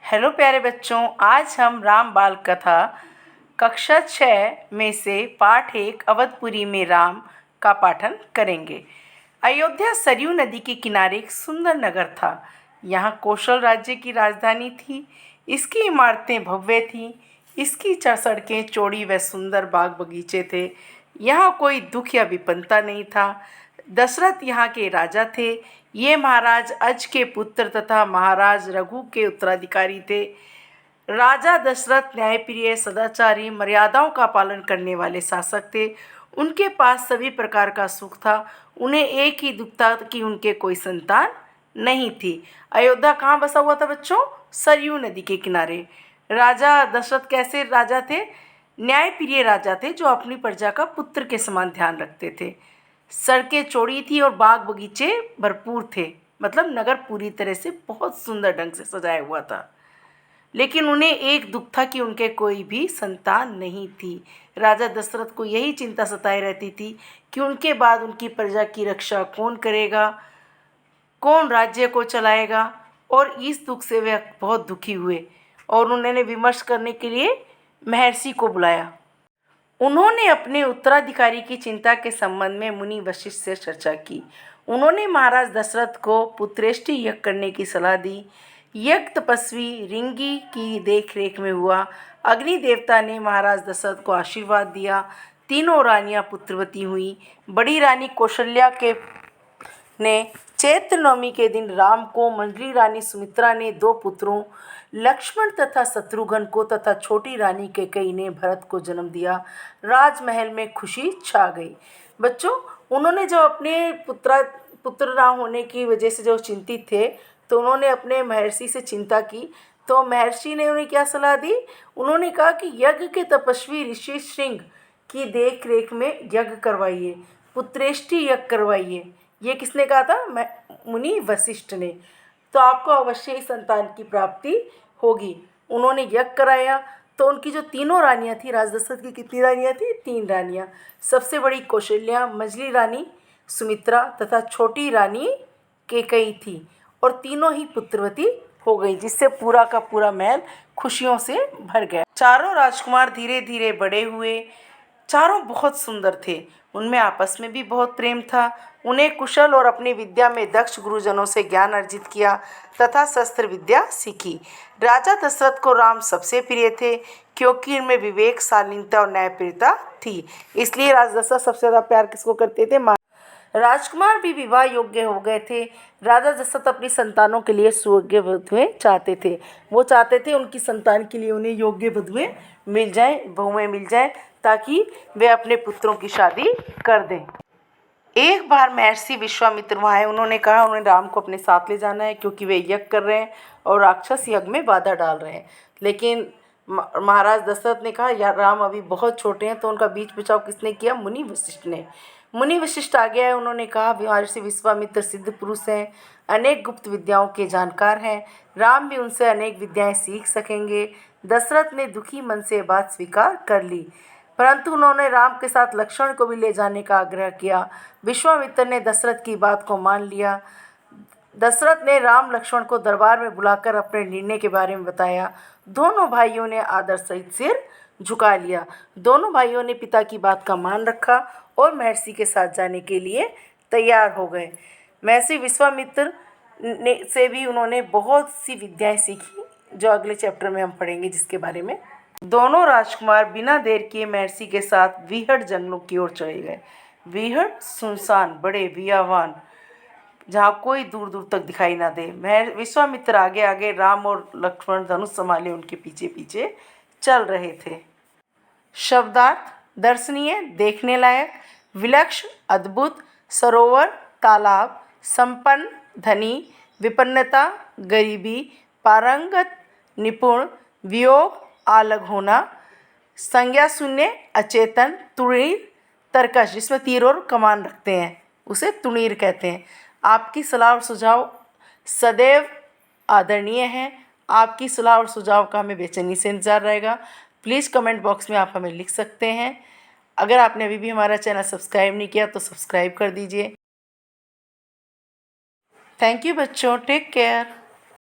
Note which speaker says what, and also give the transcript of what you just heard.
Speaker 1: Hello प्यारे बच्चों, आज हम राम बाल कथा कक्षा 6 में से पाठ 1 अवधपुरी में राम का पाठन करेंगे। अयोध्या सरयू नदी के किनारे एक सुंदर नगर था। यहाँ कौशल राज्य की राजधानी थी। इसकी इमारतें भव्य थीं। इसकी सड़कें चौड़ी व सुंदर बाग बगीचे थे। यहाँ कोई दुख या विपन्नता नहीं था। दशरथ यहाँ के राजा थे। ये महाराज अज के पुत्र तथा महाराज रघु के उत्तराधिकारी थे। राजा दशरथ न्यायप्रिय, सदाचारी, मर्यादाओं का पालन करने वाले शासक थे। उनके पास सभी प्रकार का सुख था। उन्हें एक ही दुख था कि उनके कोई संतान नहीं थी। अयोध्या कहाँ बसा हुआ था बच्चों? सरयू नदी के किनारे। राजा दशरथ कैसे राजा थे? न्यायप्रिय राजा थे, जो अपनी प्रजा का पुत्र के समान ध्यान रखते थे। सड़कें चौड़ी थी और बाग बगीचे भरपूर थे। मतलब नगर पूरी तरह से बहुत सुंदर ढंग से सजाया हुआ था। लेकिन उन्हें एक दुख था कि उनके कोई भी संतान नहीं थी। राजा दशरथ को यही चिंता सताई रहती थी कि उनके बाद उनकी प्रजा की रक्षा कौन करेगा, कौन राज्य को चलाएगा। और इस दुख से वे बहुत दुखी हुए और उन्होंने विमर्श करने के लिए महर्षि को बुलाया। उन्होंने अपने उत्तराधिकारी की चिंता के संबंध में मुनि वशिष्ठ से चर्चा की। उन्होंने महाराज दशरथ को पुत्रेष्टि यज्ञ करने की सलाह दी। यज्ञ तपस्वी रिंगी की देखरेख में हुआ। अग्नि देवता ने महाराज दशरथ को आशीर्वाद दिया। तीनों रानियां पुत्रवती हुई। बड़ी रानी कौशल्या ने चैत्र नवमी के दिन राम को, मंझली रानी सुमित्रा ने 2 पुत्रों लक्ष्मण तथा शत्रुघ्न को तथा छोटी रानी कैकेयी ने भरत को जन्म दिया। राजमहल में खुशी छा गई। बच्चों, उन्होंने जो अपने पुत्र ना होने की वजह से जो चिंतित थे, तो उन्होंने अपने महर्षि से चिंता की। तो महर्षि ने उन्हें क्या सलाह दी? उन्होंने कहा कि यज्ञ के तपस्वी ऋषि श्रृंग की देख रेख में यज्ञ करवाइए, पुत्रेष्टि यज्ञ करवाइए। ये किसने कहा था? मुनि वशिष्ठ ने। तो आपको अवश्य ही संतान की प्राप्ति होगी। उन्होंने यज्ञ कराया तो उनकी जो तीनों रानियां थी, राज दशरथ की कितनी रानियां थी? 3 रानियां। सबसे बड़ी कौशल्या, मझली रानी सुमित्रा तथा छोटी रानी कैकेयी थी और तीनों ही पुत्रवती हो गई, जिससे पूरा का पूरा महल खुशियों से भर गया। चारों राजकुमार धीरे धीरे बड़े हुए। चारों बहुत सुंदर थे। उनमें आपस में भी बहुत प्रेम था। उन्हें कुशल और अपनी विद्या में दक्ष गुरुजनों से ज्ञान अर्जित किया तथा शस्त्र विद्या सीखी। राजा दशरथ को राम सबसे प्रिय थे, क्योंकि इनमें विवेक, शालीनता और न्यायप्रियता थी। इसलिए राजा दशरथ सबसे ज़्यादा प्यार किसको करते थे? राजकुमार भी विवाह योग्य हो गए थे। राजा दशरथ अपनी संतानों के लिए सुयोग्य वधुएं चाहते थे। वो चाहते थे उनकी संतान के लिए उन्हें योग्य वधुएं मिल जाएं, बहुएं मिल जाएं, ताकि वे अपने पुत्रों की शादी कर दें। एक बार महर्षि विश्वामित्र वहाँ आए। उन्होंने कहा उन्हें राम को अपने साथ ले जाना है, क्योंकि वे यज्ञ कर रहे हैं और राक्षस यज्ञ में बाधा डाल रहे हैं। लेकिन महाराज दशरथ ने कहा यार, राम अभी बहुत छोटे हैं। तो उनका बीच बचाव किसने किया? मुनि वशिष्ठ ने। मुनि वशिष्ठ आ गया है। उन्होंने कहा महर्षि विश्वामित्र सिद्ध पुरुष हैं, अनेक गुप्त विद्याओं के जानकार हैं। राम भी उनसे अनेक विद्याएं सीख सकेंगे। दशरथ ने दुखी मन से बात स्वीकार कर ली, परंतु उन्होंने राम के साथ लक्ष्मण को भी ले जाने का आग्रह किया। विश्वामित्र ने दशरथ की बात को मान लिया। दशरथ ने राम लक्ष्मण को दरबार में बुलाकर अपने निर्णय के बारे में बताया। दोनों भाइयों ने आदर सहित सिर झुका लिया। दोनों भाइयों ने पिता की बात का मान रखा और महर्षि के साथ जाने के लिए तैयार हो गए। महर्षि विश्वामित्र से भी उन्होंने बहुत सी विद्याएं सीखी, जो अगले चैप्टर में हम पढ़ेंगे, जिसके बारे में। दोनों राजकुमार बिना देर किए महर्षि के साथ बीहड़ जंगलों की ओर चले गए। बीहड़ सुनसान, बड़े बियावान, जहाँ कोई दूर दूर तक दिखाई ना दे। विश्वामित्र आगे आगे, राम और लक्ष्मण धनुष संभाले उनके पीछे पीछे चल रहे थे। शब्दार्थ: दर्शनीय, देखने लायक, विलक्षण, अद्भुत, सरोवर, तालाब, संपन्न, धनी, विपन्नता, गरीबी, पारंगत, निपुण, वियोग, अलग होना, संज्ञा शून्य, अचेतन, तुणीर, तरकश, जिसमें तीर और कमान रखते हैं उसे तुणीर कहते हैं। आपकी सलाह और सुझाव सदैव आदरणीय हैं। आपकी सलाह और सुझाव का हमें बेचैनी से इंतज़ार रहेगा। प्लीज़ कमेंट बॉक्स में आप हमें लिख सकते हैं। अगर आपने अभी भी हमारा चैनल सब्सक्राइब नहीं किया तो सब्सक्राइब कर दीजिए। थैंक यू बच्चों, टेक केयर।